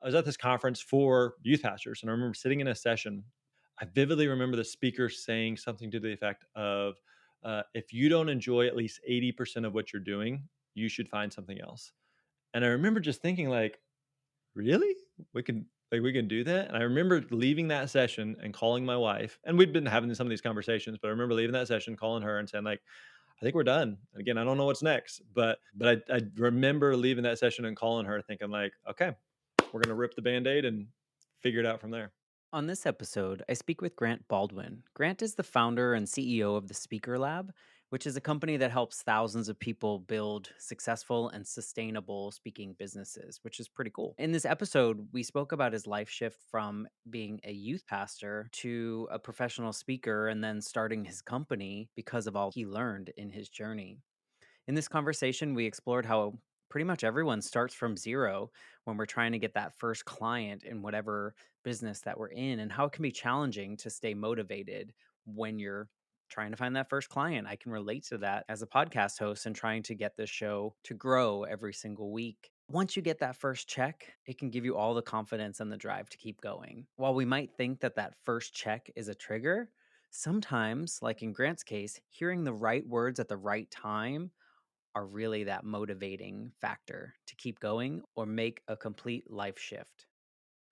was at this conference for youth pastors, and I remember sitting in a session. I vividly remember the speaker saying something to the effect of, "If you don't enjoy at least 80% of what you're doing, you should find something else." And I remember just thinking, like, "Really? We can do that?" And I remember leaving that session and calling my wife, and we'd been having some of these conversations, but I remember leaving that session, calling her and saying, like, "I think we're done." And again, I don't know what's next, but I remember leaving that session and calling her thinking, like, "Okay, we're gonna rip the Band-Aid and figure it out from there." On this episode, I speak with Grant Baldwin. Grant is the founder and CEO of the Speaker Lab, which is a company that helps thousands of people build successful and sustainable speaking businesses, which is pretty cool. In this episode, we spoke about his life shift from being a youth pastor to a professional speaker and then starting his company because of all he learned in his journey. In this conversation, we explored how pretty much everyone starts from zero when we're trying to get that first client in whatever business that we're in, and how it can be challenging to stay motivated when you're trying to find that first client. I can relate to that as a podcast host and trying to get this show to grow every single week. Once you get that first check, it can give you all the confidence and the drive to keep going. While we might think that that first check is a trigger, sometimes, like in Grant's case, hearing the right words at the right time are really that motivating factor to keep going or make a complete life shift.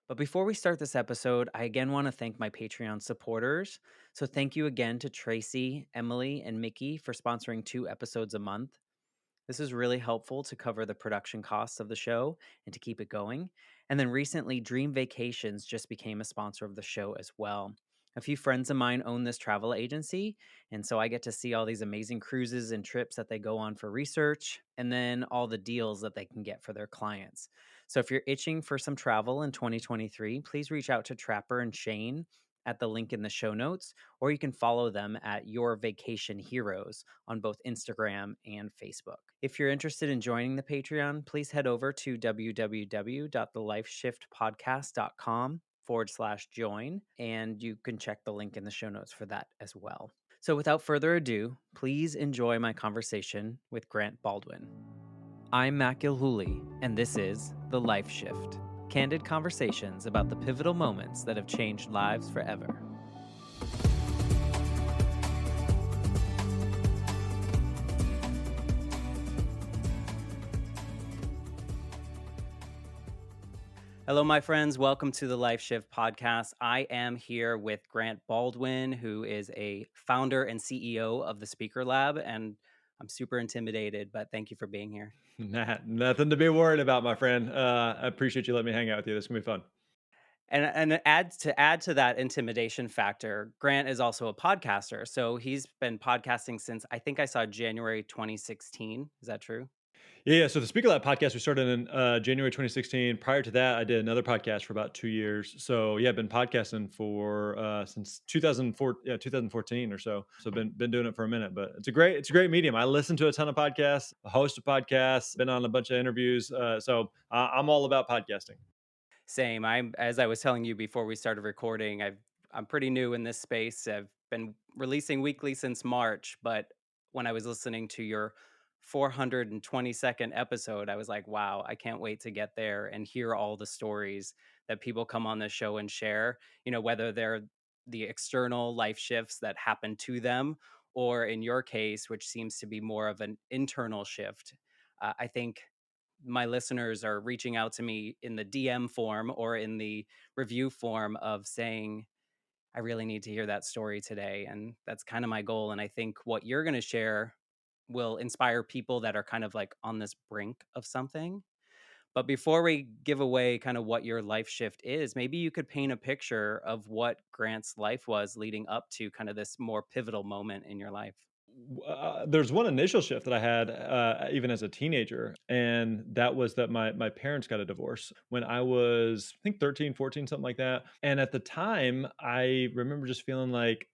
But before we start this episode, I again want to thank my Patreon supporters. So thank you again to Tracy, Emily, and Mickey for sponsoring 2 episodes a month. This is really helpful to cover the production costs of the show and to keep it going. And then recently, Dream Vacations just became a sponsor of the show as well. A few friends of mine own this travel agency, and so I get to see all these amazing cruises and trips that they go on for research, and then all the deals that they can get for their clients. So if you're itching for some travel in 2023, please reach out to Trapper and Shane at the link in the show notes, or you can follow them at Your Vacation Heroes on both Instagram and Facebook. If you're interested in joining the Patreon, please head over to www.thelifeshiftpodcast.com/join, and you can check the link in the show notes for that as well. So without further ado, please enjoy my conversation with Grant Baldwin. I'm Matt Gilhooly, and this is The Life Shift, candid conversations about the pivotal moments that have changed lives forever. Hello, my friends. Welcome to the Life Shift podcast. I am here with Grant Baldwin, who is a founder and CEO of the Speaker Lab, and I'm super intimidated, but thank you for being here. Nothing to be worried about, my friend. I appreciate you letting me hang out with you. This is gonna be fun. And add to that intimidation factor, Grant is also a podcaster. So he's been podcasting since I think I saw January 2016. Is that true? Yeah. So the Speaker Lab podcast we started in January 2016. Prior to that, I did another podcast for about 2 years. So yeah, I've been podcasting for since 2004, 2014 or so. So been doing it for a minute, but it's a great medium. I listen to a ton of podcasts, host a podcast, been on a bunch of interviews. I'm all about podcasting. Same. I'm as I was telling you before we started recording, I'm pretty new in this space. I've been releasing weekly since March, but when I was listening to your 422nd episode, I was like, wow, I can't wait to get there and hear all the stories that people come on the show and share, whether they're the external life shifts that happen to them, or in your case, which seems to be more of an internal shift. I think my listeners are reaching out to me in the DM form or in the review form of saying, I really need to hear that story today. And that's kind of my goal. And I think what you're going to share will inspire people that are kind of like on this brink of something. But before we give away kind of what your life shift is, maybe you could paint a picture of what Grant's life was leading up to kind of this more pivotal moment in your life. There's one initial shift that I had even as a teenager, and that was that my parents got a divorce when I was, I think, 13, 14, something like that. And at the time, I remember just feeling like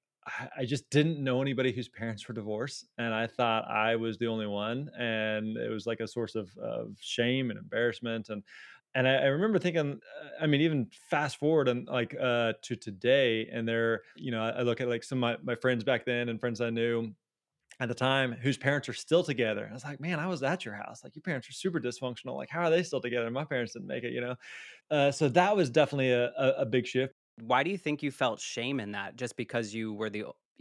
I just didn't know anybody whose parents were divorced, and I thought I was the only one, and it was like a source of shame and embarrassment. And I remember thinking, I mean, even fast forward and like to today, and I look at like some of my friends back then and friends I knew, at the time whose parents are still together. I was like, man, I was at your house. Like, your parents are super dysfunctional. Like, how are they still together? My parents didn't make it, you know? So that was definitely a big shift. Why do you think you felt shame in that? Just because you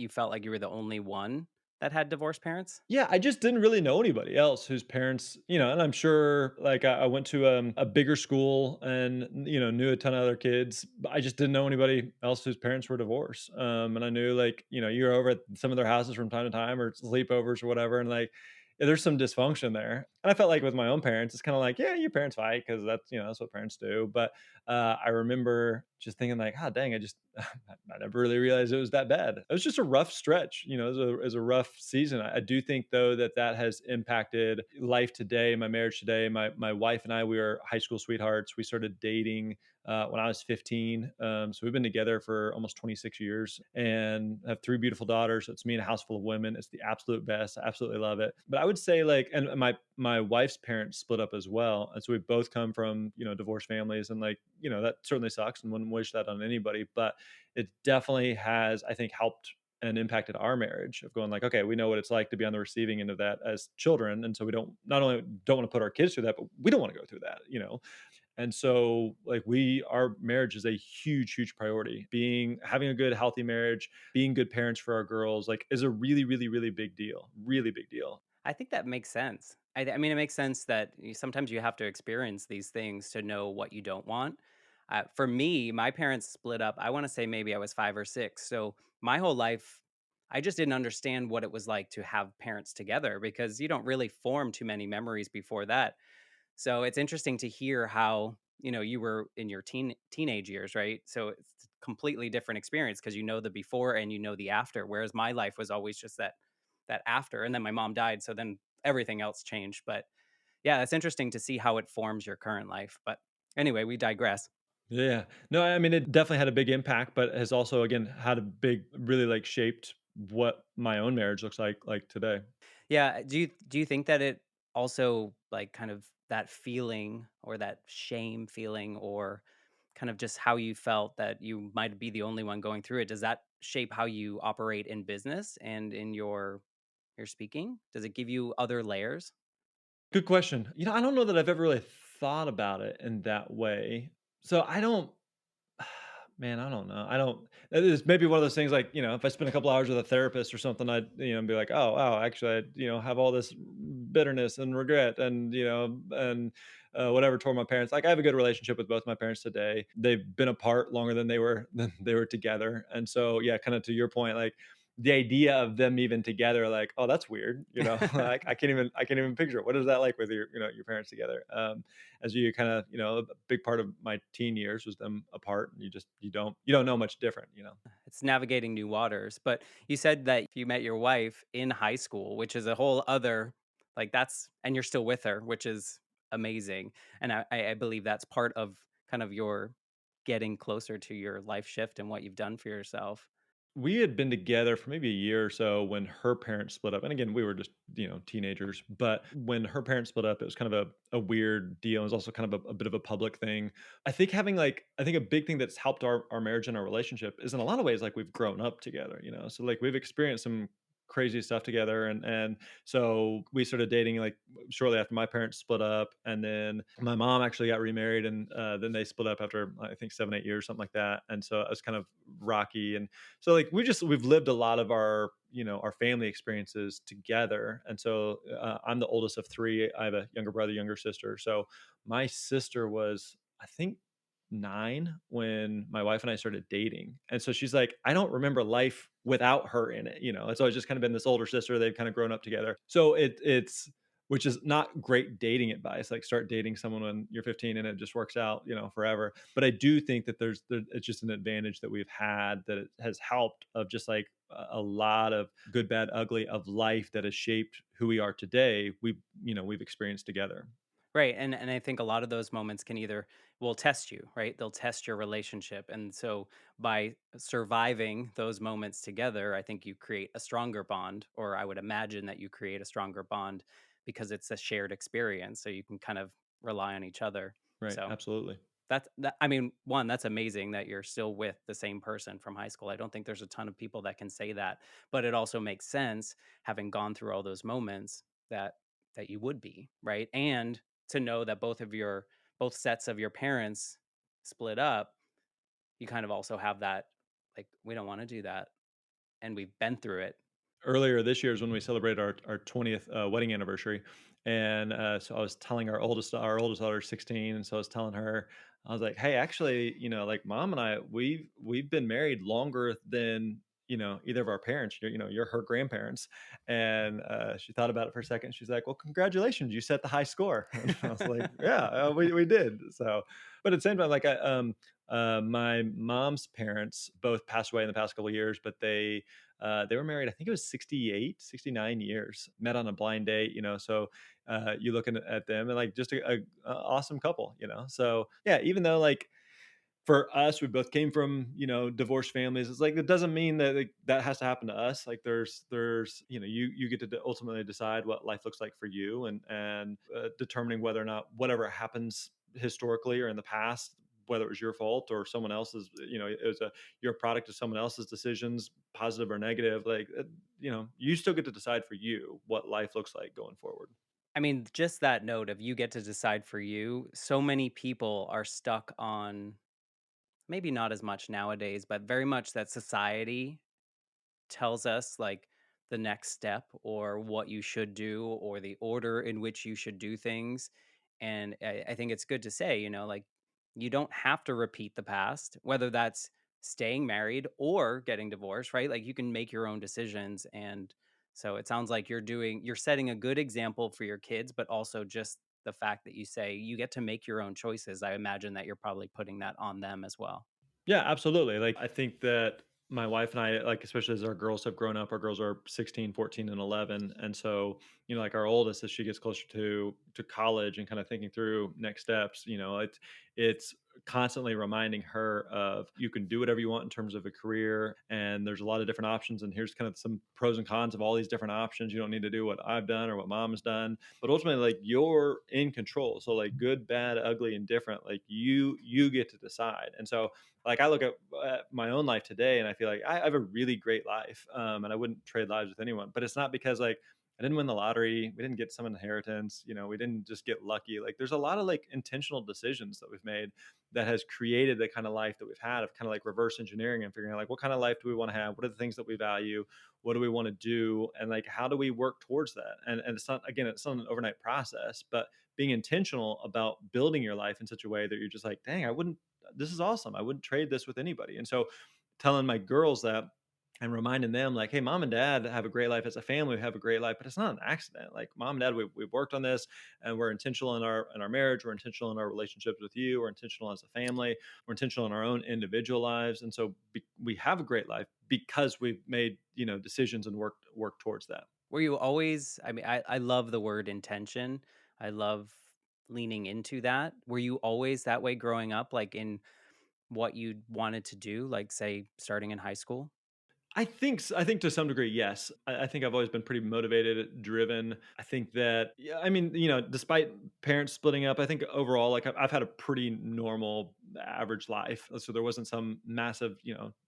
felt like you were the only one that had divorced parents? Yeah, I just didn't really know anybody else whose parents, and I'm sure like I went to a bigger school and knew a ton of other kids. But I just didn't know anybody else whose parents were divorced. And I knew like you're over at some of their houses from time to time or sleepovers or whatever, and like yeah, there's some dysfunction there. And I felt like with my own parents, it's kind of like yeah, your parents fight because that's that's what parents do. But I remember just thinking like, ah, dang, I just I never really realized it was that bad. It was just a rough stretch, it was a rough season. I do think though that that has impacted life today, my marriage today. My wife and I, we were high school sweethearts. We started dating when I was 15. So we've been together for almost 26 years and have three beautiful daughters. So it's me and a house full of women. It's the absolute best. I absolutely love it. But I would say like, and my wife's parents split up as well, and so we both come from divorced families, and like that certainly sucks, and wouldn't wish that on anybody. But it definitely has, I think, helped and impacted our marriage of going like, okay, we know what it's like to be on the receiving end of that as children. And so we don't not only don't want to put our kids through that, but we don't want to go through that. And so like our marriage is a huge, huge priority. Having a good, healthy marriage, being good parents for our girls, like is a really, really, really big deal. Really big deal. I think that makes sense. I mean, it makes sense that sometimes you have to experience these things to know what you don't want. For me, my parents split up. I want to say maybe I was 5 or 6. So my whole life, I just didn't understand what it was like to have parents together because you don't really form too many memories before that. So it's interesting to hear how, you were in your teenage years, right? So it's a completely different experience because you know the before and you know the after. Whereas my life was always just that after. And then my mom died. So then everything else changed. But yeah, it's interesting to see how it forms your current life. But anyway, we digress. Yeah. No, I mean, it definitely had a big impact, but has also, again, had a big, really like shaped what my own marriage looks like today. Yeah. Do you think that it also like kind of that feeling or that shame feeling or kind of just how you felt that you might be the only one going through it, does that shape how you operate in business and in your speaking? Does it give you other layers? Good question. I don't know that I've ever really thought about it in that way. So I don't, man, I don't know. I don't, it is maybe one of those things like, if I spend a couple hours with a therapist or something, I'd, be like, oh, wow, actually, I, have all this bitterness and regret and whatever toward my parents. Like I have a good relationship with both my parents today. They've been apart longer than they were together. And so, yeah, kind of to your point, like, the idea of them even together, like, oh, that's weird, like I can't even picture it. What is that like with your parents together? As you kind of a big part of my teen years was them apart, and you don't know much different. It's navigating new waters. But you said that you met your wife in high school, which is a whole other like that's and you're still with her, which is amazing. And I believe that's part of kind of your getting closer to your life shift and what you've done for yourself. We had been together for maybe a year or so when her parents split up. And again, we were just, teenagers. But when her parents split up, it was kind of a weird deal. It was also kind of a bit of a public thing. I think a big thing that's helped our marriage and our relationship is in a lot of ways like we've grown up together. So like we've experienced some crazy stuff together, and so we started dating like shortly after my parents split up, and then my mom actually got remarried, and then they split up after I think 7 8 years, something like that. And so it was kind of rocky. And so like we've lived a lot of our family experiences together. And so I'm the oldest of three. I have a younger brother, younger sister. So my sister was, I think, 9 when my wife and I started dating. And so she's like, I don't remember life without her in it. And so it's just kind of been this older sister. They've kind of grown up together. So it's which is not great dating advice. Like start dating someone when you're 15 and it just works out, forever. But I do think that it's just an advantage that we've had, that it has helped of just like a lot of good, bad, ugly of life that has shaped who we are today. We've experienced together. Right, and I think a lot of those moments can either will test you, right? They'll test your relationship, and so by surviving those moments together, I think you create a stronger bond, or I would imagine that you create a stronger bond because it's a shared experience, so you can kind of rely on each other. Right. So Absolutely. I mean, 1, that's amazing that you're still with the same person from high school. I don't think there's a ton of people that can say that, but it also makes sense having gone through all those moments that you would be, right? And to know that both sets of your parents split up, you kind of also have that, like, we don't wanna do that, and we've been through it. Earlier this year is when we celebrated our 20th wedding anniversary, and so I was telling our oldest daughter is 16, and so I was telling her, I was like, hey, actually, like mom and I, we've been married longer than either of our parents. You're her grandparents. And she thought about it for a second. She's like, well, congratulations, you set the high score. And I was like, yeah, we did. So but at the same time, like my mom's parents both passed away in the past couple of years, but they were married, I think it was 68, 69 years, met on a blind date, so you looking at them and like just a awesome couple, so yeah, even though like for us, we both came from, divorced families. It's like it doesn't mean that that has to happen to us. Like there's you get to ultimately decide what life looks like for you, and determining whether or not whatever happens historically or in the past, whether it was your fault or someone else's, it was you're a product of someone else's decisions, positive or negative. Like you still get to decide for you what life looks like going forward. I mean, just that note of you get to decide for you, so many people are stuck on, maybe not as much nowadays, but very much that society tells us like the next step or what you should do or the order in which you should do things. And I think it's good to say, like, you don't have to repeat the past, whether that's staying married or getting divorced, right? Like, you can make your own decisions. And so it sounds like you're setting a good example for your kids, but also just the fact that you say you get to make your own choices. I imagine that you're probably putting that on them as well. Yeah, absolutely. Like I think that my wife and I, like especially as our girls have grown up, our girls are 16, 14, and 11. And so, like our oldest, as she gets closer to college and kind of thinking through next steps, it's constantly reminding her of you can do whatever you want in terms of a career, and there's a lot of different options, and here's kind of some pros and cons of all these different options. You don't need to do what I've done or what mom has done, but ultimately like you're in control. So like good, bad, ugly, and different, like you get to decide. And so like I look at my own life today and I feel like I have a really great life, and I wouldn't trade lives with anyone, but it's not because like I didn't win the lottery, we didn't get some inheritance, we didn't just get lucky. Like there's a lot of like intentional decisions that we've made that has created the kind of life that we've had, of kind of like reverse engineering and figuring out like what kind of life do we want to have, what are the things that we value, what do we want to do, and like how do we work towards that. And it's not, again, it's not an overnight process, but being intentional about building your life in such a way that you're just like, dang, I wouldn't, this is awesome, I wouldn't trade this with anybody. And so telling my girls that and reminding them like, hey, mom and dad have a great life as a family, we have a great life, but it's not an accident. Like mom and dad, we've worked on this, and we're intentional in our marriage, we're intentional in our relationships with you, we're intentional as a family, we're intentional in our own individual lives. And so we have a great life because we've made decisions and worked towards that. Were you always, I mean, I love the word intention. I love leaning into that. Were you always that way growing up, like in what you wanted to do, like say starting in high school? I think to some degree, yes. I think I've always been pretty motivated, driven. I think that, yeah, I mean, despite parents splitting up, I think overall, like I've had a pretty normal, average life. So there wasn't some massive,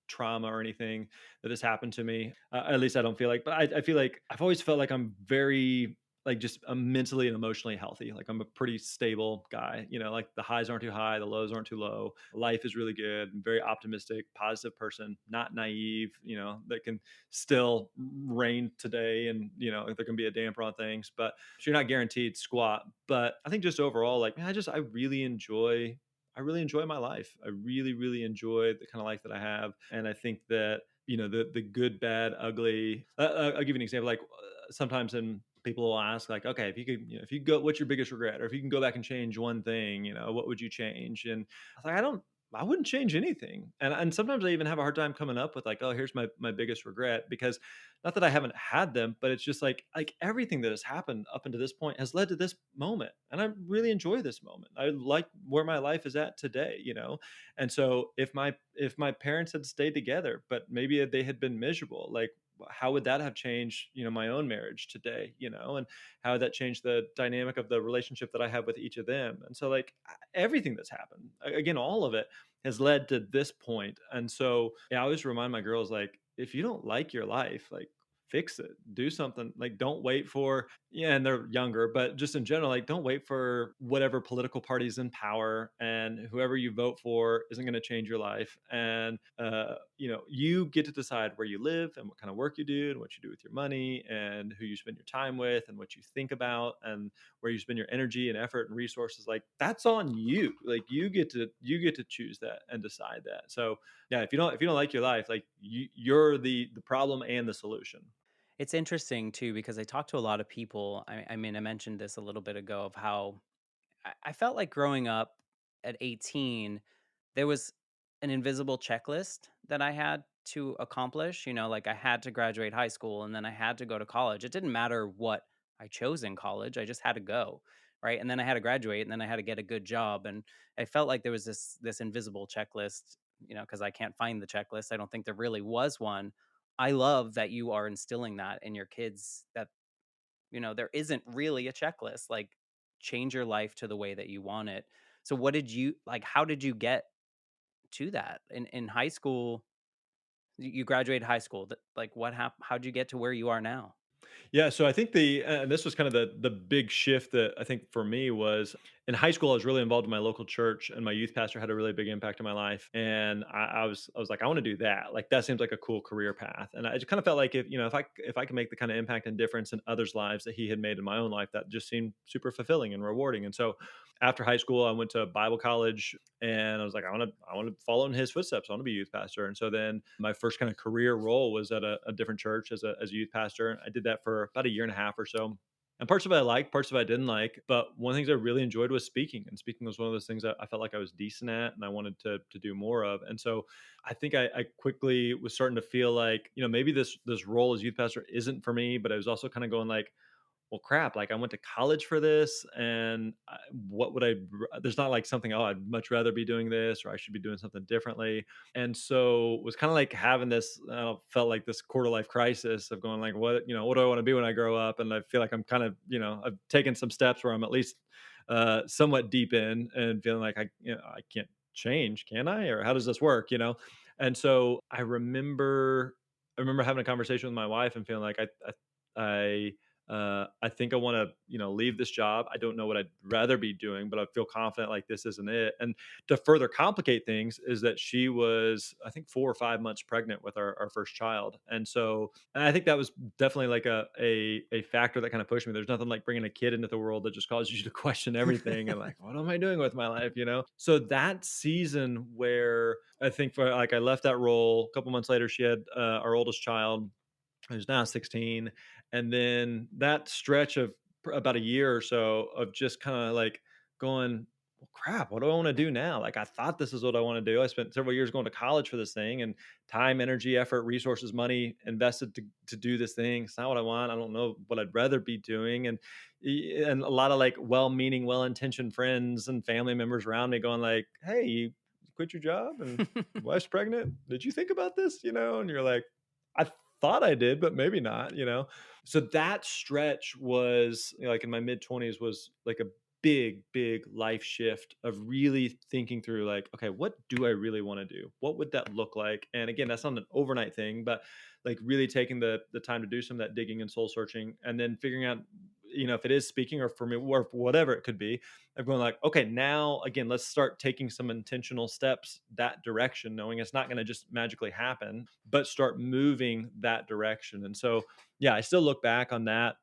trauma or anything that has happened to me. At least I don't feel like. But I feel like I've always felt like I'm very like just mentally and emotionally healthy. Like I'm a pretty stable guy. Like the highs aren't too high, the lows aren't too low. Life is really good. I'm very optimistic, positive person, not naive. That can still rain today, and there can be a damper on things, but so you're not guaranteed squat. But I think just overall, like man, I really enjoy my life. I really, really enjoy the kind of life that I have, and I think that the good, bad, ugly. I'll give you an example. Like sometimes, in people will ask, like, okay, if you could, if you go, what's your biggest regret, or if you can go back and change one thing, what would you change? And I was like, I wouldn't change anything. And sometimes I even have a hard time coming up with like, oh, here's my biggest regret, because not that I haven't had them, but it's just like everything that has happened up until this point has led to this moment. And I really enjoy this moment. I like where my life is at today. And so if my parents had stayed together, but maybe they had been miserable, like how would that have changed, my own marriage today, and how would that change the dynamic of the relationship that I have with each of them? And so, like, everything that's happened, again, all of it has led to this point. And so, yeah, I always remind my girls, like, if you don't like your life, like, fix it, do something. Like, don't wait for, yeah, and they're younger, but just in general, like, don't wait for whatever political party's in power, and whoever you vote for isn't going to change your life. And you get to decide where you live and what kind of work you do and what you do with your money and who you spend your time with and what you think about and where you spend your energy and effort and resources. Like, that's on you. Like, you get to choose that and decide that. So yeah, if you don't like your life, like, you're the problem and the solution. It's interesting too because I talk to a lot of people. I mean, I mentioned this a little bit ago of how I felt like growing up at 18, there was an invisible checklist that I had to accomplish. You know, like I had to graduate high school and then I had to go to college. It didn't matter what I chose in college, I just had to go. Right. And then I had to graduate and then I had to get a good job. And I felt like there was this invisible checklist, because I can't find the checklist. I don't think there really was one. I love that you are instilling that in your kids that there isn't really a checklist, like, change your life to the way that you want it. So what did you like, how did you get to that? In high school, you graduated high school, like, what happened? How'd you get to where you are now? Yeah, so I think and this was kind of the big shift that I think for me was in high school. I was really involved in my local church, and my youth pastor had a really big impact in my life. And I was like, I want to do that. Like, that seems like a cool career path. And I just kind of felt like, if I can make the kind of impact and difference in others' lives that he had made in my own life, that just seemed super fulfilling and rewarding. And so after high school, I went to Bible college, and I was like, I want to follow in his footsteps. I want to be a youth pastor. And so then my first kind of career role was at a different church as a youth pastor. I did that for about a year and a half or so. And parts of it I liked, parts of it I didn't like. But one of the things I really enjoyed was speaking. And speaking was one of those things that I felt like I was decent at and I wanted to do more of. And so I think I quickly was starting to feel like, maybe this role as youth pastor isn't for me, but I was also kind of going like, well, crap, like, I went to college for this, and what would there's not like something, oh, I'd much rather be doing this, or I should be doing something differently. And so was kind of like having this, felt like this quarter life crisis of going like, what do I want to be when I grow up? And I feel like I'm kind of, I've taken some steps where I'm at least somewhat deep in and feeling like I can't change, can I? Or how does this work? And so I remember having a conversation with my wife and feeling like I think I want to, leave this job. I don't know what I'd rather be doing, but I feel confident like this isn't it. And to further complicate things is that she was, I think, 4 or 5 months pregnant with our first child. And I think that was definitely like a factor that kind of pushed me. There's nothing like bringing a kid into the world that just causes you to question everything and like, what am I doing with my life? So that season where I think for like I left that role, a couple months later, she had our oldest child, who's now 16. And then that stretch of about a year or so of just kind of like going, well, crap, what do I want to do now? Like, I thought this is what I want to do. I spent several years going to college for this thing, and time, energy, effort, resources, money invested to do this thing. It's not what I want. I don't know what I'd rather be doing. And a lot of like well-meaning, well-intentioned friends and family members around me going like, hey, you quit your job and your wife's pregnant. Did you think about this? And you're like, I thought I did, but maybe not. So that stretch was, like, in my mid 20s, was like a big, big life shift of really thinking through like, okay, what do I really want to do? What would that look like? And again, that's not an overnight thing, but like really taking the time to do some of that digging and soul searching, and then figuring out, if it is speaking or for me or whatever it could be, of going like, okay, now again, let's start taking some intentional steps that direction, knowing it's not going to just magically happen, but start moving that direction. And so, yeah, I still look back on that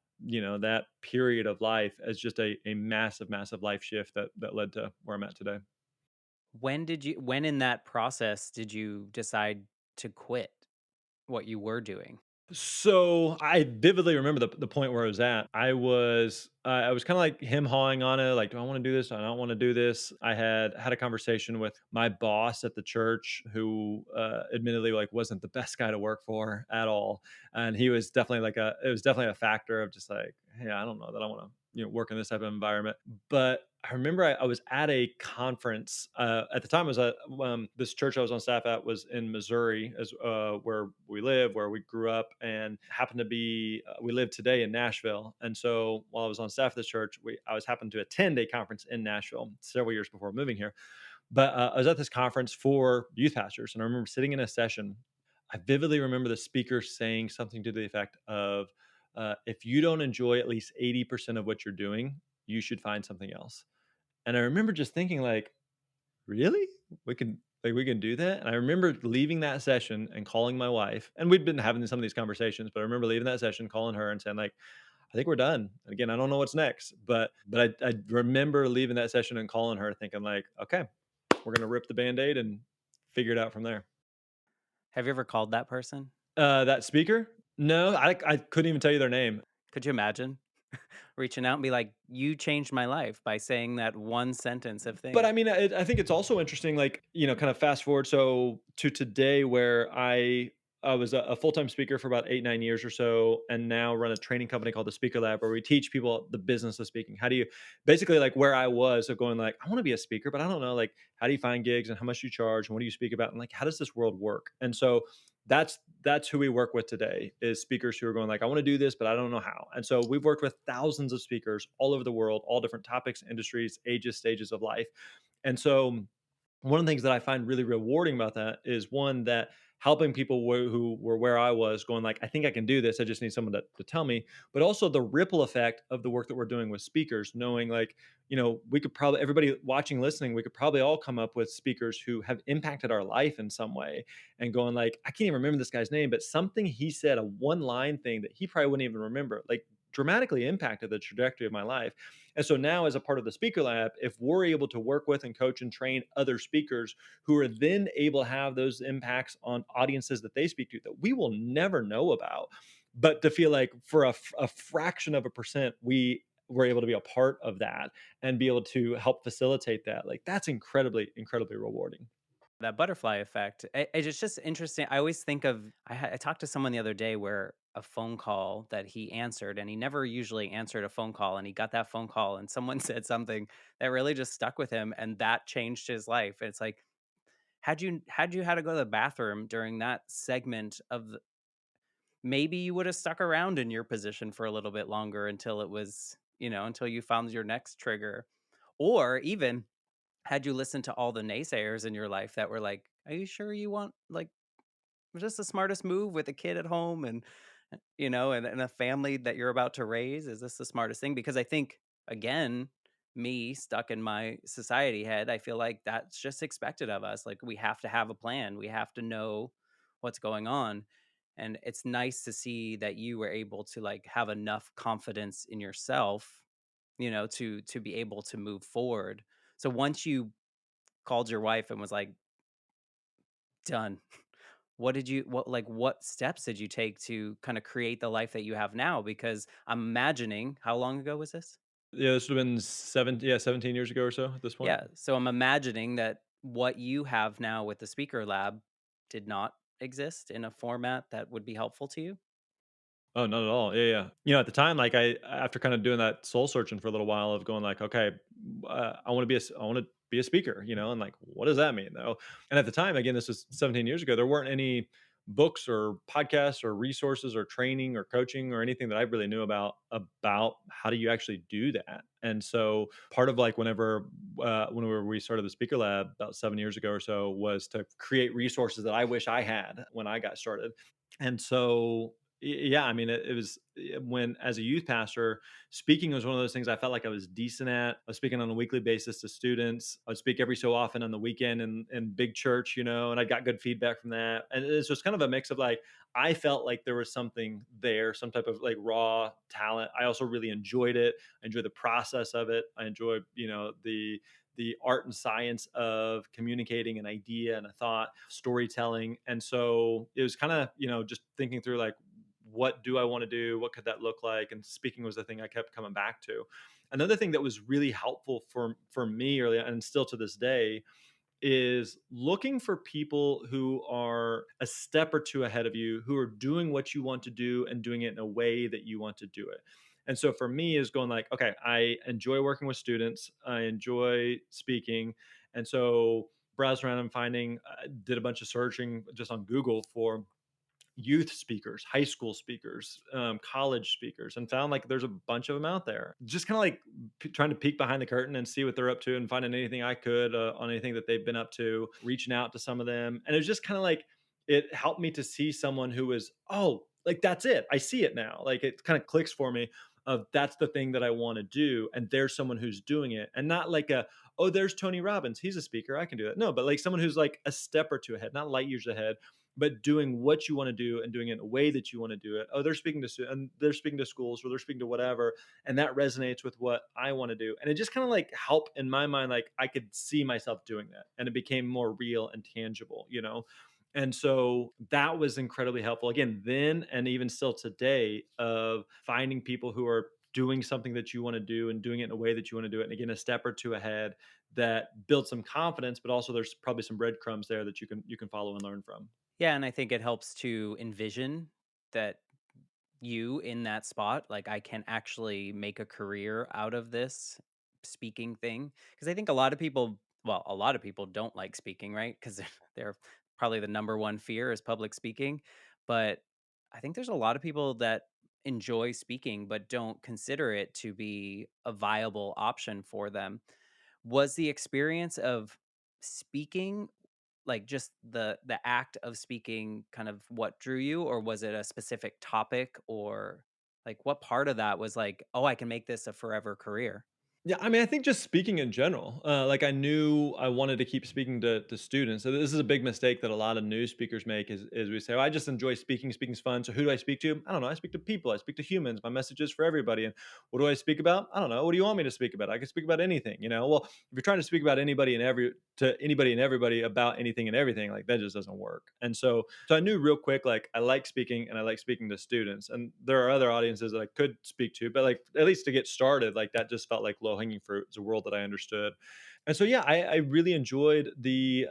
period of life as just a massive, massive life shift that led to where I'm at today. When in that process did you decide to quit what you were doing? So I vividly remember the point where I was at. I was kind of like him hawing on it, like, do I want to do this? I don't want to do this. I had a conversation with my boss at the church, who admittedly like wasn't the best guy to work for at all, and he was definitely it was definitely a factor of just like, hey, I don't know that I want to work in this type of environment. But I remember I was at a conference at the time. I was at this church I was on staff at was in Missouri, as where we live, where we grew up, and happened to be we live today in Nashville. And so while I was on staff at this church, I was happened to attend a conference in Nashville several years before moving here. But I was at this conference for youth pastors, and I remember sitting in a session. I vividly remember the speaker saying something to the effect of, "If you don't enjoy at least 80% of what you're doing, you should find something else." And I remember just thinking like, "Really? We can do that?" And I remember leaving that session and calling my wife, and we'd been having some of these conversations, but I remember leaving that session, calling her and saying like, "I think we're done." And again, I don't know what's next, but I remember leaving that session and calling her thinking like, "Okay, we're gonna rip the Band-Aid and figure it out from there." Have you ever called that person? That speaker? No, I couldn't even tell you their name. Could you imagine reaching out and be like, "You changed my life by saying that one sentence of But thing." I mean, I think it's also interesting, like, kind of fast forward so to today where I was a full-time speaker for about 8, 9 years or so, and now run a training company called the Speaker Lab where we teach people the business of speaking. How do you basically like where I was of going like, I want to be a speaker, but I don't know, like, how do you find gigs and how much do you charge and what do you speak about? And like, how does this world work? And so that's who we work with today is speakers who are going like, I want to do this, but I don't know how. And so we've worked with thousands of speakers all over the world, all different topics, industries, ages, stages of life. And so one of the things that I find really rewarding about that is one that helping people who were where I was going like, I think I can do this. I just need someone to tell me, but also the ripple effect of the work that we're doing with speakers, knowing like, we could probably, everybody watching, listening, we could probably all come up with speakers who have impacted our life in some way and going like, I can't even remember this guy's name, but something he said, a one line thing that he probably wouldn't even remember, like dramatically impacted the trajectory of my life. And so now, as a part of the Speaker Lab, if we're able to work with and coach and train other speakers who are then able to have those impacts on audiences that they speak to that we will never know about, but to feel like for a fraction of a percent, we were able to be a part of that and be able to help facilitate that, like that's incredibly, incredibly rewarding. That butterfly effect. It's just interesting. I always think of I talked to someone the other day where a phone call that he answered, and he never usually answered a phone call, and he got that phone call, and someone said something that really just stuck with him, and that changed his life. It's like, had you had to go to the bathroom during that segment of maybe you would have stuck around in your position for a little bit longer until it was, until you found your next trigger. Or even had you listened to all the naysayers in your life that were like, "Are you sure you want like was this the smartest move with a kid at home and and a family that you're about to raise? Is this the smartest thing?" Because I think again, me stuck in my society head, I feel like that's just expected of us. Like we have to have a plan. We have to know what's going on. And it's nice to see that you were able to like have enough confidence in yourself, to be able to move forward. So once you called your wife and was like, "Done." What steps did you take to kinda create the life that you have now? Because I'm imagining how long ago was this? Yeah, this would have been 17 years ago or so at this point. Yeah, so I'm imagining that what you have now with the speaker lab did not exist in a format that would be helpful to you? Oh, not at all. Yeah, yeah. At the time, like after kind of doing that soul searching for a little while of going like, okay, I want to be a speaker, and like, what does that mean though? And at the time, again, this was 17 years ago. There weren't any books or podcasts or resources or training or coaching or anything that I really knew about how do you actually do that. And so part of like whenever we started the Speaker Lab about 7 years ago or so was to create resources that I wish I had when I got started. And so yeah, I mean, it was when as a youth pastor, speaking was one of those things I felt like I was decent at. I was speaking on a weekly basis to students. I would speak every so often on the weekend in big church, and I got good feedback from that. And it's just kind of a mix of like I felt like there was something there, some type of like raw talent. I also really enjoyed it. I enjoyed the process of it. I enjoyed, the art and science of communicating an idea and a thought, storytelling. And so it was kind of, just thinking through like, what do I want to do? What could that look like? And speaking was the thing I kept coming back to. Another thing that was really helpful for me early and still to this day is looking for people who are a step or two ahead of you, who are doing what you want to do and doing it in a way that you want to do it. And so for me is going like, okay, I enjoy working with students, I enjoy speaking. And so browsed around and finding, did a bunch of searching just on Google for youth speakers, high school speakers, college speakers, and found like there's a bunch of them out there. Just kind of like trying to peek behind the curtain and see what they're up to and finding anything I could on anything that they've been up to, reaching out to some of them. And it was just kind of like, it helped me to see someone who was, oh, like that's it. I see it now. Like it kind of clicks for me of that's the thing that I want to do. And there's someone who's doing it. And not like a, oh, there's Tony Robbins. He's a speaker. I can do that. No, but like someone who's like a step or two ahead, not light years ahead, but doing what you want to do and doing it in a way that you want to do it. Oh, they're speaking to and they're speaking to schools or they're speaking to whatever, and that resonates with what I want to do. And it just kind of like helped in my mind, like I could see myself doing that, and it became more real and tangible, you know. And so that was incredibly helpful again then and even still today of finding people who are doing something that you want to do and doing it in a way that you want to do it, and again a step or two ahead, that builds some confidence, but also there's probably some breadcrumbs there that you can follow and learn from. Yeah, and I think it helps to envision that you in that spot, like, I can actually make a career out of this speaking thing. Because I think a lot of people, well, a lot of people don't like speaking, right? Because they're probably the number one fear is public speaking. But I think there's a lot of people that enjoy speaking but don't consider it to be a viable option for them. Was the experience of speaking, like, just the act of speaking kind of what drew you, or was it a specific topic, or, like, what part of that was like, "Oh, I can make this a forever career?" Yeah, I mean, I think just speaking in general, like I knew I wanted to keep speaking to students. So this is a big mistake that a lot of new speakers make is we say, oh, I just enjoy speaking. Speaking's fun. So who do I speak to? I don't know. I speak to people. I speak to humans. My message is for everybody. And what do I speak about? I don't know. What do you want me to speak about? I can speak about anything, you know? Well, if you're trying to speak about anybody and anybody and everybody about anything and everything, like that just doesn't work. And so I knew real quick, like I like speaking and I like speaking to students. And there are other audiences that I could speak to, but like at least to get started, like that just felt like low hanging fruit. It's a world that I understood. And so yeah, I really enjoyed the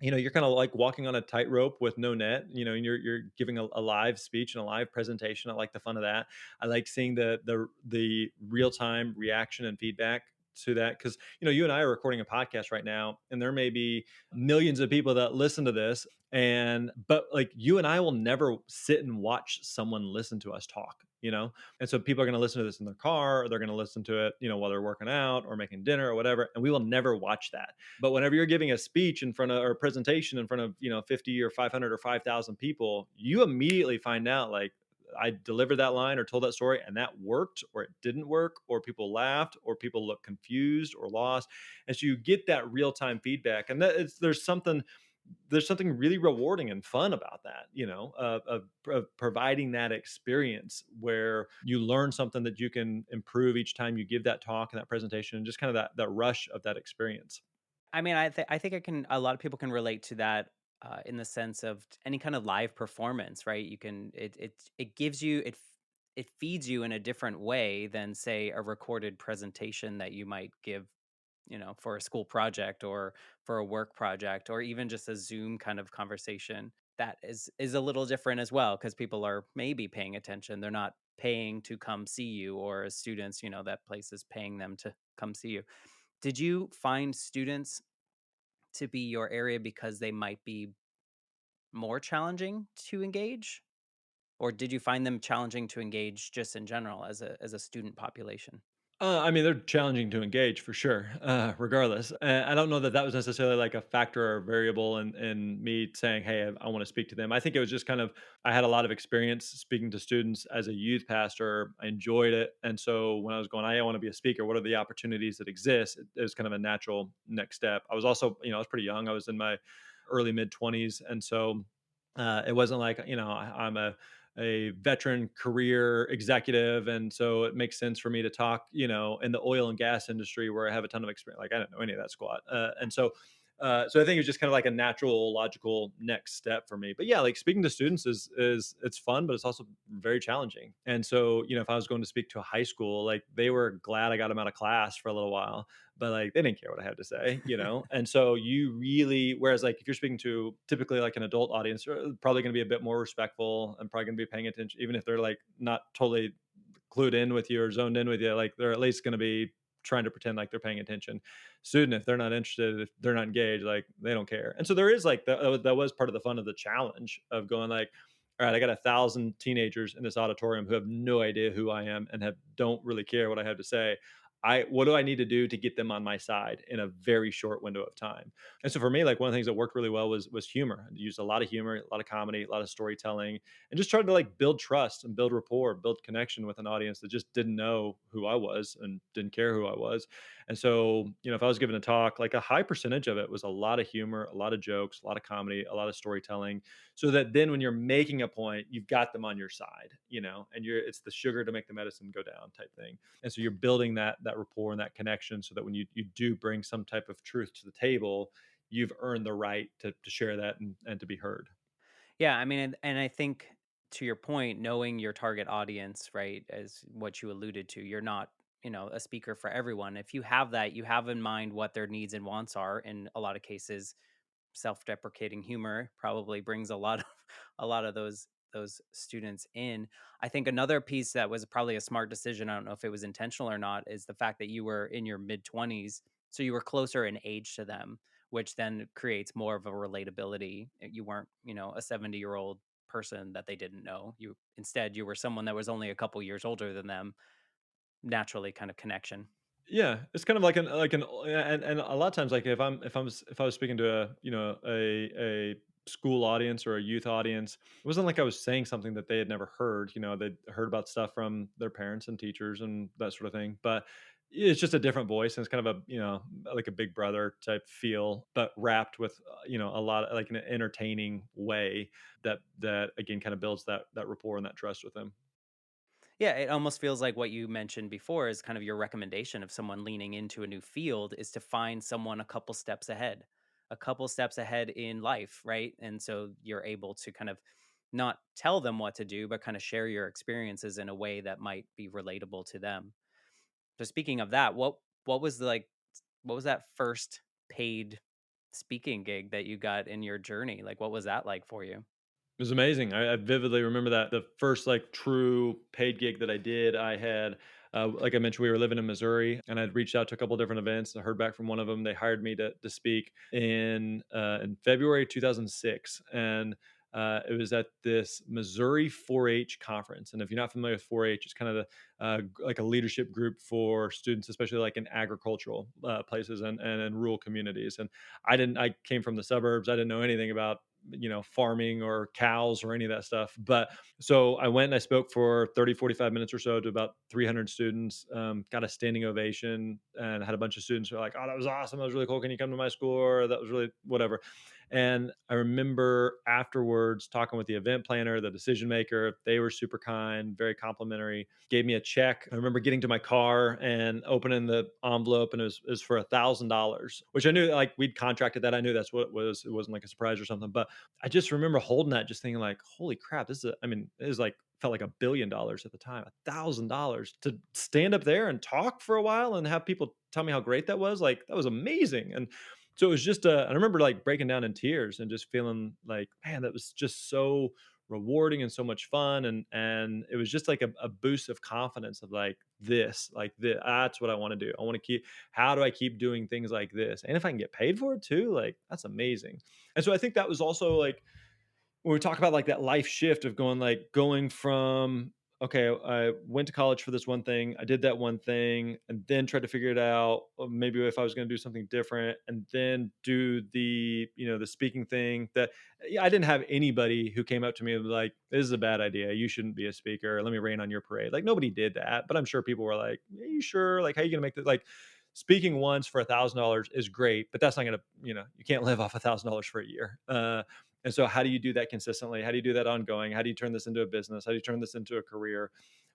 you're kind of like walking on a tightrope with no net, and you're giving a live speech and a live presentation. I like the fun of that. I like seeing the real time reaction and feedback to that, because you and I are recording a podcast right now, and there may be millions of people that listen to this, and but like you and I will never sit and watch someone listen to us talk, and so people are going to listen to this in their car, or they're going to listen to it, while they're working out or making dinner or whatever, and we will never watch that. But whenever you're giving a speech in front of, or a presentation in front of, 50 or 500 or 5,000 people, you immediately find out like I delivered that line or told that story and that worked or it didn't work, or people laughed or people looked confused or lost. And so you get that real-time feedback, and there's something really rewarding and fun about that, of providing that experience where you learn something that you can improve each time you give that talk and that presentation, and just kind of that rush of that experience. I mean, I think I can a lot of people can relate to that, in the sense of any kind of live performance, right? You can it gives you it feeds you in a different way than, say, a recorded presentation that you might give, for a school project or for a work project or even just a Zoom kind of conversation. That is a little different as well because people are maybe paying attention. They're not paying to come see you, or as students, that place is paying them to come see you. Did you find students to be your area because they might be more challenging to engage? Or did you find them challenging to engage just in general as a student population? I mean, they're challenging to engage for sure, regardless. I don't know that that was necessarily like a factor or variable in me saying, "Hey, I want to speak to them." I think it was just kind of I had a lot of experience speaking to students as a youth pastor. I enjoyed it, and so when I was going, I want to be a speaker. What are the opportunities that exist? It was kind of a natural next step. I was also, I was pretty young. I was in my early mid 20s, and so it wasn't like I'm a veteran career executive, and so it makes sense for me to talk, in the oil and gas industry where I have a ton of experience. Like I don't know any of that squat, and so I think it's just kind of like a natural, logical next step for me. But yeah, like speaking to students is it's fun, but it's also very challenging. And so if I was going to speak to a high school, like they were glad I got them out of class for a little while, but like they didn't care what I had to say. And so you really, whereas like if you're speaking to typically like an adult audience, probably going to be a bit more respectful and probably going to be paying attention, even if they're like not totally clued in with you or zoned in with you, like they're at least going to be trying to pretend like they're paying attention. Student, if they're not interested, if they're not engaged, like they don't care. And so there is like that was part of the fun of the challenge of going like, all right, I got 1,000 teenagers in this auditorium who have no idea who I am and have don't really care what I have to say. What do I need to do to get them on my side in a very short window of time? And so for me, like one of the things that worked really well was humor. I used a lot of humor, a lot of comedy, a lot of storytelling, and just tried to like build trust and build rapport, build connection with an audience that just didn't know who I was and didn't care who I was. And so, if I was giving a talk, like a high percentage of it was a lot of humor, a lot of jokes, a lot of comedy, a lot of storytelling, so that then when you're making a point, you've got them on your side, and it's the sugar to make the medicine go down type thing. And so you're building that rapport and that connection so that when you do bring some type of truth to the table, you've earned the right to share that and to be heard. Yeah, I mean, and I think to your point, knowing your target audience, right, as what you alluded to, you're not, a speaker for everyone. If you have that, you have in mind what their needs and wants are. In a lot of cases, self-deprecating humor probably brings a lot of a lot of those students in. I think another piece that was probably a smart decision, I don't know if it was intentional or not, is the fact that you were in your mid 20s, so you were closer in age to them, which then creates more of a relatability. You weren't, a 70-year-old person that they didn't know. You were someone that was only a couple years older than them, naturally kind of connection. Yeah, it's kind of like an and a lot of times, like if I was speaking to a school audience or a youth audience, it wasn't like I was saying something that they had never heard. They'd heard about stuff from their parents and teachers and that sort of thing, but it's just a different voice, and it's kind of a like a big brother type feel, but wrapped with a lot of like an entertaining way that again kind of builds that rapport and that trust with them. Yeah, it almost feels like what you mentioned before is kind of your recommendation of someone leaning into a new field is to find someone a couple steps ahead in life, right? And so you're able to kind of not tell them what to do, but kind of share your experiences in a way that might be relatable to them. So speaking of that, what was what was that first paid speaking gig that you got in your journey? Like what was that like for you? It was amazing. I vividly remember that the first like true paid gig that I did, I had, like I mentioned, we were living in Missouri, and I'd reached out to a couple different events. I heard back from one of them. They hired me to speak in February 2006, and it was at this Missouri 4-H conference. And if you're not familiar with 4-H, it's kind of like a leadership group for students, especially like in agricultural places and in rural communities. And I came from the suburbs. I didn't know anything about farming or cows or any of that stuff. But so I went and I spoke for 30, 45 minutes or so to about 300 students, got a standing ovation, and had a bunch of students who were like, oh, that was awesome, that was really cool, can you come to my school, or that was really whatever. And I remember afterwards talking with the event planner, the decision maker. They were super kind, very complimentary, gave me a check. I remember getting to my car and opening the envelope, and it was for $1,000, which I knew like we'd contracted that. I knew that's what it was. It wasn't like a surprise or something. But I just remember holding that, just thinking like, holy crap, I mean, it was like felt like $1 billion at the time. $1,000 to stand up there and talk for a while and have people tell me how great that was. Like that was amazing. And so it was just I remember like breaking down in tears and just feeling like, man, that was just so rewarding and so much fun. And it was just like a boost of confidence of like this, that's what I want to do. I want to keep, how do I keep doing things like this? And if I can get paid for it too, like that's amazing. And so I think that was also like when we talk about like that life shift of going from, okay, I went to college for this one thing, I did that one thing, and then tried to figure it out, maybe if I was going to do something different, and then do the speaking thing. That yeah, I didn't have anybody who came up to me and was like, this is a bad idea, you shouldn't be a speaker, let me rain on your parade. Like nobody did that, but I'm sure people were like, are you sure, like how are you going to make that, like speaking once for $1,000 is great, but that's not going to, you can't live off $1,000 for a year. And so, how do you do that consistently? How do you do that ongoing? How do you turn this into a business? How do you turn this into a career?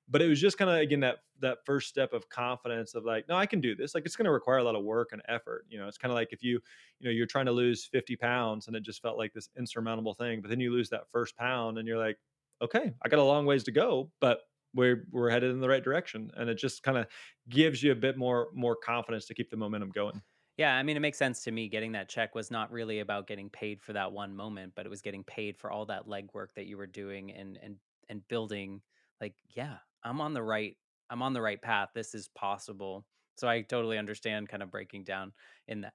But it was just kind of again that first step of confidence of like, no, I can do this. Like, it's going to require a lot of work and effort. It's kind of like if you're trying to lose 50 pounds, and it just felt like this insurmountable thing. But then you lose that first pound, and you're like, okay, I got a long ways to go, but we're headed in the right direction. And it just kind of gives you a bit more confidence to keep the momentum going. Yeah, I mean, it makes sense to me. Getting that check was not really about getting paid for that one moment, but it was getting paid for all that legwork that you were doing and building. Like, yeah, I'm on the right I'm on the right path. This is possible. So I totally understand kind of breaking down in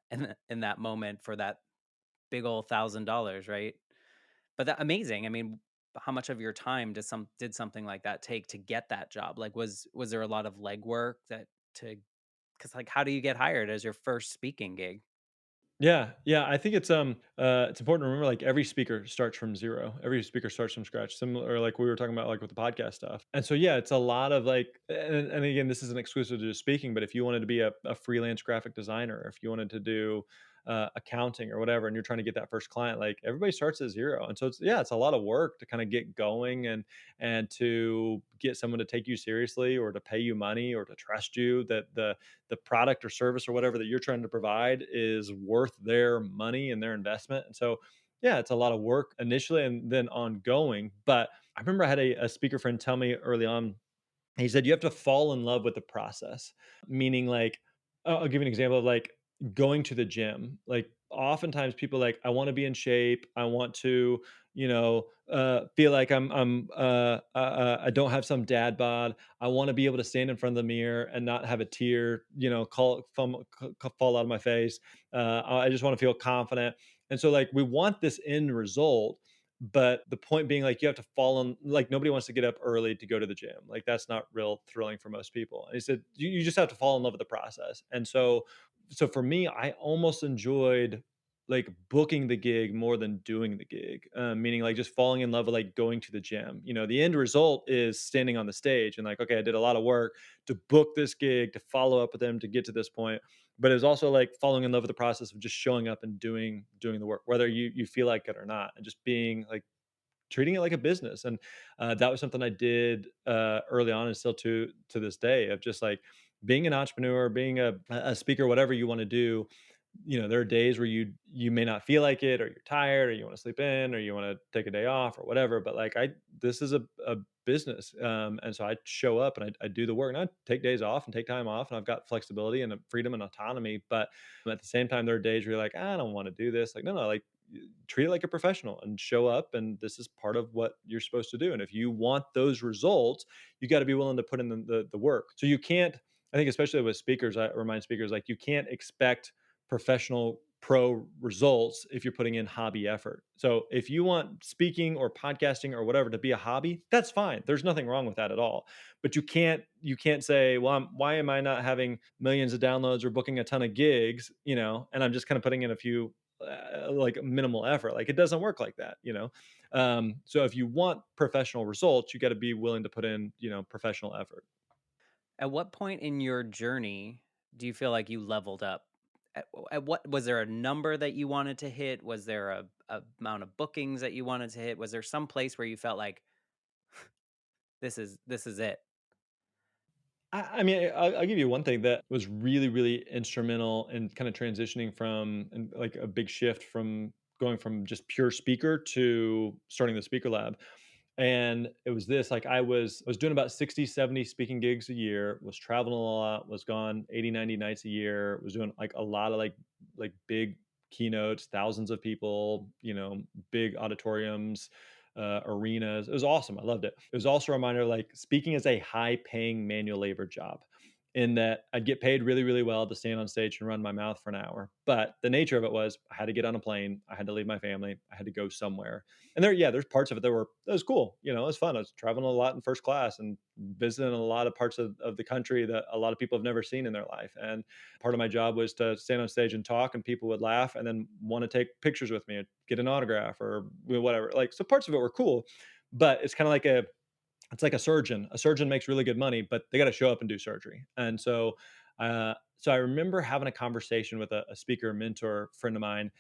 that moment for that big old $1,000, right? But that amazing. I mean, how much of your time did something like that take to get that job? Like was there a lot of legwork that to cuz like how do you get hired as your first speaking gig? Yeah, yeah. I think it's important to remember like every speaker starts from zero. Every speaker starts from scratch. Similar like we were talking about like with the podcast stuff. And so yeah, it's a lot of like and again, this isn't exclusive to just speaking, but if you wanted to be a freelance graphic designer, if you wanted to do accounting or whatever, and you're trying to get that first client, like everybody starts at zero. And so it's yeah, it's a lot of work to kind of get going and to get someone to take you seriously or to pay you money or to trust you that the product or service or whatever that you're trying to provide is worth their money and their investment. And so, yeah, it's a lot of work initially and then ongoing. But I remember I had a speaker friend tell me early on, he said, you have to fall in love with the process, meaning like, I'll give you an example of like going to the gym. Like, oftentimes people like, I want to be in shape. I want to, feel like I don't have some dad bod. I want to be able to stand in front of the mirror and not have a tear, fall out of my face. I just want to feel confident. And so, like, we want this end result, but the point being, like, you have to fall in like, nobody wants to get up early to go to the gym. Like, that's not real thrilling for most people. And he said, you just have to fall in love with the process. And so for me, I almost enjoyed like booking the gig more than doing the gig, meaning like just falling in love with like going to the gym. The end result is standing on the stage and like, okay, I did a lot of work to book this gig, to follow up with them, to get to this point. But it's also like falling in love with the process of just showing up and doing the work, whether you feel like it or not, and just being like treating it like a business. And that was something I did early on and still to this day, of just like being an entrepreneur, being a speaker, whatever you want to do. There are days where you may not feel like it, or you're tired, or you want to sleep in, or you want to take a day off or whatever. But like, this is a business. And so I show up and I do the work, and I take days off and take time off, and I've got flexibility and freedom and autonomy. But at the same time, there are days where you're like, I don't want to do this. Like, no, like, treat it like a professional and show up, and this is part of what you're supposed to do. And if you want those results, you got to be willing to put in the work. So you can't, I think, especially with speakers, I remind speakers, like, you can't expect professional pro results if you're putting in hobby effort. So if you want speaking or podcasting or whatever to be a hobby, that's fine. There's nothing wrong with that at all. But you can't say, well, why am I not having millions of downloads or booking a ton of gigs, and I'm just kind of putting in a few like minimal effort. Like, it doesn't work like that. So if you want professional results, you got to be willing to put in professional effort. At what point in your journey do you feel like you leveled up? At what was there a number that you wanted to hit? Was there a amount of bookings that you wanted to hit? Was there some place where you felt like this is it? I mean, I'll give you one thing that was really, really instrumental in kind of transitioning from, and like a big shift from going from just pure speaker to starting the speaker lab. And it was this, like, I was doing about 60, 70 speaking gigs a year, was traveling a lot, was gone 80, 90 nights a year, was doing like a lot of like big keynotes, thousands of people, big auditoriums, arenas. It was awesome. I loved it. It was also a reminder, like, speaking is a high paying manual labor job, in that I'd get paid really, really well to stand on stage and run my mouth for an hour. But the nature of it was I had to get on a plane, I had to leave my family, I had to go somewhere. And there's parts of it that was cool. It was fun. I was traveling a lot in first class and visiting a lot of parts of the country that a lot of people have never seen in their life. And part of my job was to stand on stage and talk, and people would laugh and then want to take pictures with me and get an autograph or whatever. Like, so parts of it were cool, but it's like a surgeon. A surgeon makes really good money, but they got to show up and do surgery. And so I remember having a conversation with a speaker mentor friend of mine,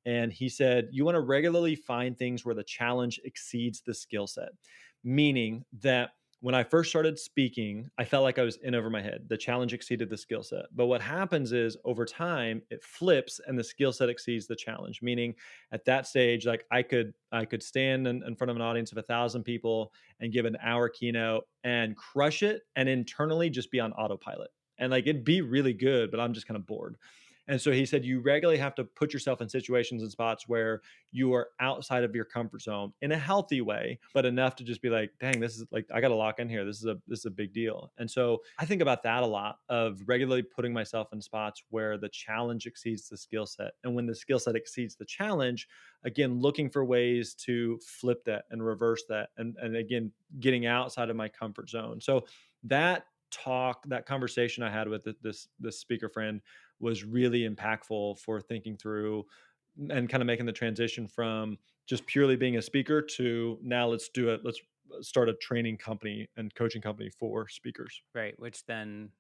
and he said, "You want to regularly find things where the challenge exceeds the skill set," meaning that when I first started speaking, I felt like I was in over my head. The challenge exceeded the skill set. But what happens is over time it flips and the skill set exceeds the challenge. Meaning at that stage, like, I could stand in front of an audience of 1,000 people and give an hour keynote and crush it, and internally just be on autopilot. And like, it'd be really good, but I'm just kind of bored. And so he said, you regularly have to put yourself in situations and spots where you are outside of your comfort zone in a healthy way, but enough to just be like, dang, this is like, I got to lock in here. This is a big deal. And so I think about that a lot, of regularly putting myself in spots where the challenge exceeds the skill set. And when the skill set exceeds the challenge, again, looking for ways to flip that and reverse that. And again, getting outside of my comfort zone. So that conversation I had with this speaker friend was really impactful for thinking through and kind of making the transition from just purely being a speaker to now let's start a training company and coaching company for speakers. Right, which then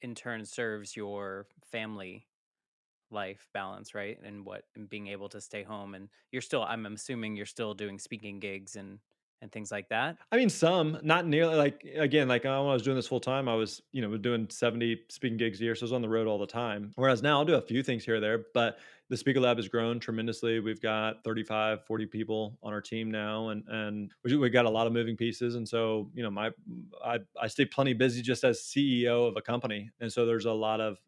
in turn serves your family life balance, right? And being able to stay home, and you're still, I'm assuming you're still doing speaking gigs and things like that. I mean, some, not nearly like again, like when I was doing this full time, I was, doing 70 speaking gigs a year. So I was on the road all the time. Whereas now I'll do a few things here or there, but the speaker lab has grown tremendously. We've got 35, 40 people on our team now, and we got a lot of moving pieces. And so, I stay plenty busy just as CEO of a company. And so there's a lot of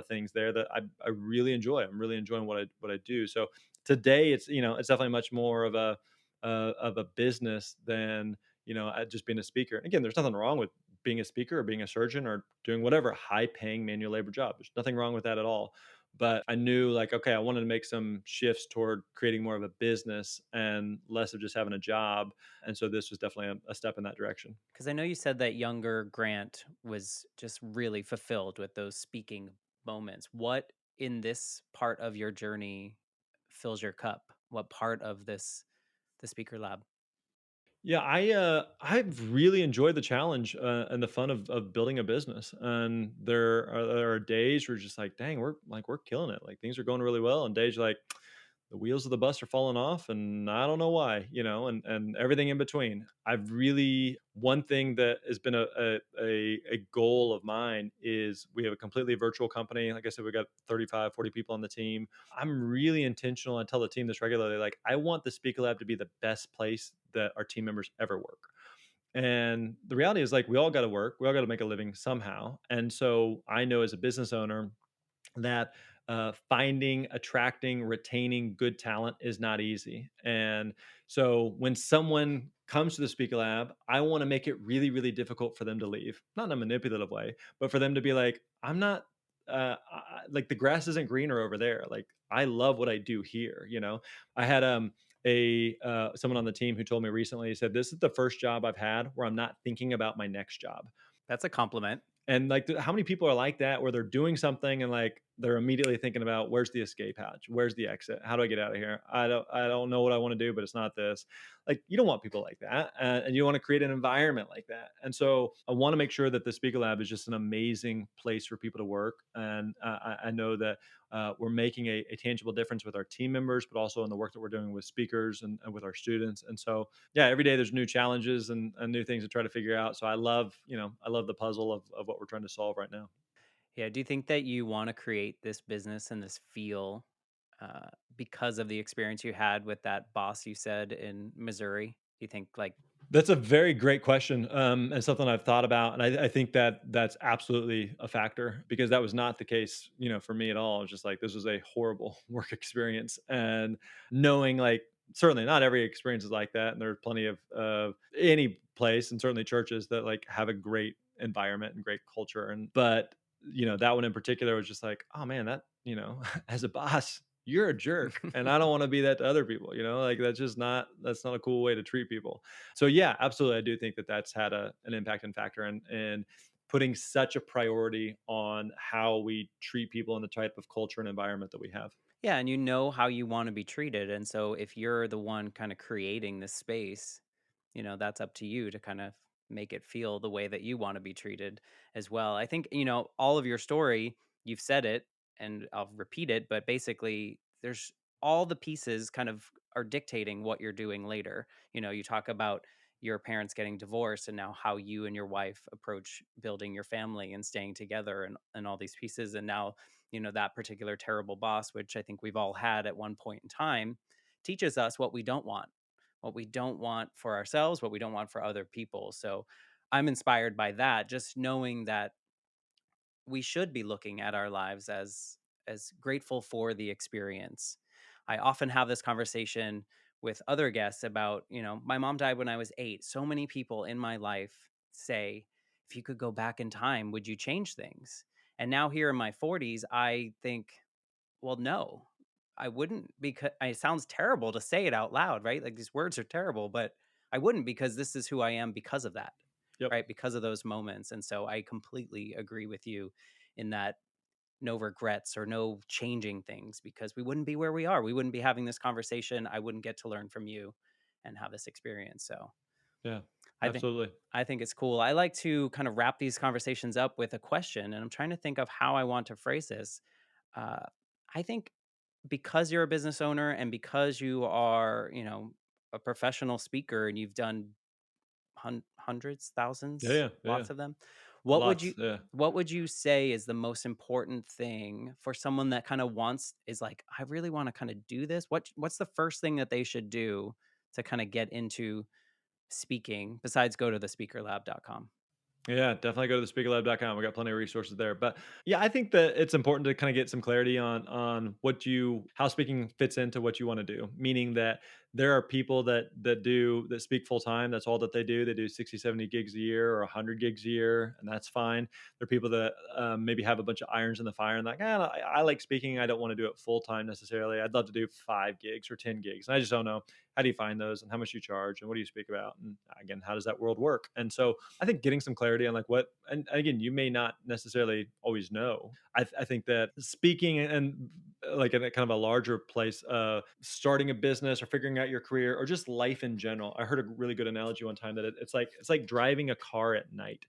things there that I really enjoy. I'm really enjoying what I do. So today it's definitely much more of a business than just being a speaker. And again, there's nothing wrong with being a speaker or being a surgeon or doing whatever high paying manual labor job. There's nothing wrong with that at all. But I knew like, okay, I wanted to make some shifts toward creating more of a business and less of just having a job. And so this was definitely a step in that direction. Because I know you said that younger Grant was just really fulfilled with those speaking moments. What in this part of your journey fills your cup? What part of the speaker lab? Yeah, I've really enjoyed the challenge and the fun of building a business. And there are days where just like, dang, we're killing it. Like things are going really well, and days like the wheels of the bus are falling off, and I don't know why, and everything in between. I've really one thing that has been a goal of mine is we have a completely virtual company. Like I said, we got 35, 40 people on the team. I'm really intentional. I tell the team this regularly. Like, I want the Speaker Lab to be the best place that our team members ever work. And the reality is, like, we all got to work, we all got to make a living somehow. And so I know as a business owner that finding, attracting, retaining good talent is not easy. And so when someone comes to the Speaker Lab, I want to make it really, really difficult for them to leave, not in a manipulative way, but for them to be like, I'm not. Like the grass isn't greener over there. Like I love what I do here. I had a someone on the team who told me recently. He said, "This is the first job I've had where I'm not thinking about my next job." That's a compliment. And like, how many people are like that, where they're doing something and like they're immediately thinking about where's the escape hatch, where's the exit, how do I get out of here? I don't know what I want to do, but it's not this. Like, you don't want people like that, and you want to create an environment like that. And so I want to make sure that the Speaker Lab is just an amazing place for people to work. And I know that we're making a tangible difference with our team members, but also in the work that we're doing with speakers and with our students. And so yeah, every day there's new challenges and new things to try to figure out. So I love the puzzle of what we're trying to solve right now. Yeah. Do you think that you want to create this business and this feel because of the experience you had with that boss you said in Missouri? Do you think like, That's a very great question, and something I've thought about, and I think that that's absolutely a factor, because that was not the case, for me at all. It's just like this was a horrible work experience, and knowing like certainly not every experience is like that, and there's plenty of any place, and certainly churches that like have a great environment and great culture, and but that one in particular was just like, oh man, that as a boss, you're a jerk, and I don't want to be that to other people. Like that's not a cool way to treat people. So yeah, absolutely, I do think that that's had an impact and factor in putting such a priority on how we treat people and the type of culture and environment that we have. yeah, and you know how you want to be treated. And so if you're the one kind of creating this space, that's up to you to kind of make it feel the way that you want to be treated as well. I think, all of your story, you've said it and I'll repeat it, but basically there's all the pieces kind of are dictating what you're doing later. You talk about your parents getting divorced and now how you and your wife approach building your family and staying together and all these pieces. And now, that particular terrible boss, which I think we've all had at one point in time, teaches us what we don't want for ourselves, what we don't want for other people. So I'm inspired by that, just knowing that we should be looking at our lives as as grateful for the experience. I often have this conversation with other guests about, my mom died when I was 8. So many people in my life say, if you could go back in time, would you change things? And now here in my 40s, I think, well, no, I wouldn't, because it sounds terrible to say it out loud, right? Like, these words are terrible, but I wouldn't, because this is who I am because of that, Yep. right? Because of those moments. And so I completely agree with you in that no regrets or no changing things, because we wouldn't be where we are. We wouldn't be having this conversation. I wouldn't get to learn from you and have this experience. So Yeah. I think Absolutely. I think it's cool. I like to kind of wrap these conversations up with a question, and I'm trying to think of how I want to phrase this. Uh, I think because you're a business owner and because you are, a professional speaker and you've done hundreds, Yeah. thousands, Yeah. Yeah. lots of them, what would you Lots. Yeah. what would you say is the most important thing for someone that kind of wants is like, I really want to kind of do this? What's the first thing that they should do to kind of get into speaking besides go to thespeakerlab.com? Yeah, definitely go to thespeakerlab.com. We got plenty of resources there. But yeah, I think that it's important to kind of get some clarity on how speaking fits into what you want to do. Meaning that there are people that speak full time. That's all that they do. They do 60, 70 gigs a year or 100 gigs a year, and that's fine. There are people that maybe have a bunch of irons in the fire and like, I like speaking. I don't want to do it full time necessarily. I'd love to do 5 gigs or 10 gigs. And I just don't know, how do you find those and how much you charge and what do you speak about? And again, how does that world work? And so I think getting some clarity on like what, and again, you may not necessarily always know. I think that speaking and like in a kind of a larger place, starting a business or figuring out your career or just life in general. I heard a really good analogy one time that it's like driving a car at night.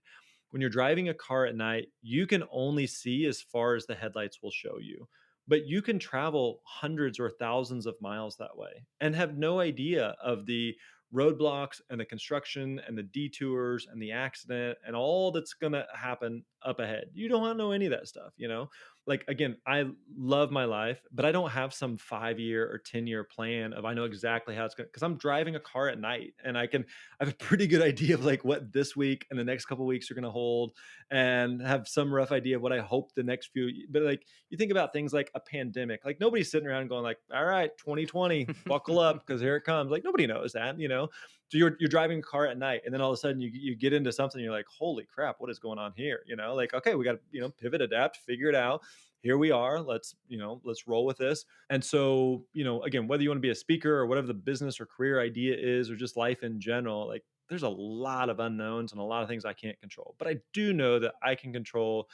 When you're driving a car at night, you can only see as far as the headlights will show you. But you can travel hundreds or thousands of miles that way and have no idea of the roadblocks and the construction and the detours and the accident and all that's going to happen up ahead. You don't know any of that stuff. Like again, I love my life, but I don't have some 5 year or 10 year plan of I know exactly how it's going to, because I'm driving a car at night and I have a pretty good idea of like what this week and the next couple of weeks are going to hold and have some rough idea of what I hope the next few, but like you think about things like a pandemic, like nobody's sitting around going like, all right, 2020, buckle up because here it comes. Like nobody knows that. So you're driving a car at night and then all of a sudden you get into something, you're like, holy crap, what is going on here? Like, okay, we got to, pivot, adapt, figure it out. Here we are. Let's roll with this. And so, again, whether you want to be a speaker or whatever the business or career idea is, or just life in general, like there's a lot of unknowns and a lot of things I can't control. But I do know that I can control,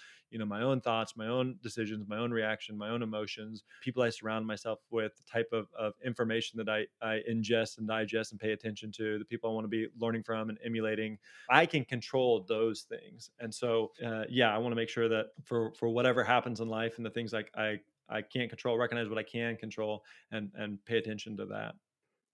my own thoughts, my own decisions, my own reaction, my own emotions, people I surround myself with, the type of information that I ingest and digest and pay attention to, the people I want to be learning from and emulating. I can control those things. And so, yeah, I want to make sure that for whatever happens in life and the things like I can't control, recognize what I can control and pay attention to that.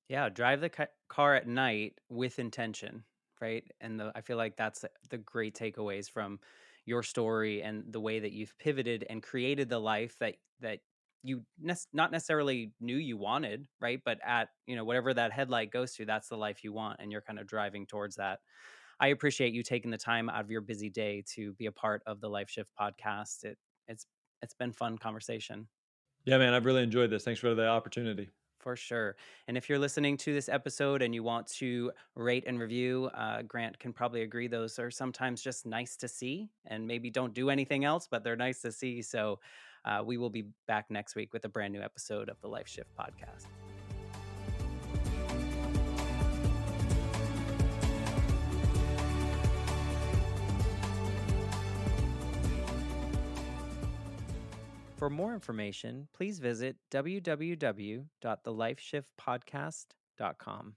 Yeah, drive the car at night with intention, right? And I feel like that's the great takeaways from your story and the way that you've pivoted and created the life that you not necessarily knew you wanted, right? But at whatever that headlight goes to, that's the life you want, and you're kind of driving towards that. I appreciate you taking the time out of your busy day to be a part of the Life Shift podcast. It's it's been fun conversation. Yeah, man, I've really enjoyed this. Thanks for the opportunity. For sure. And if you're listening to this episode and you want to rate and review, Grant can probably agree those are sometimes just nice to see and maybe don't do anything else, but they're nice to see. So we will be back next week with a brand new episode of the Life Shift podcast. For more information, please visit www.thelifeshiftpodcast.com.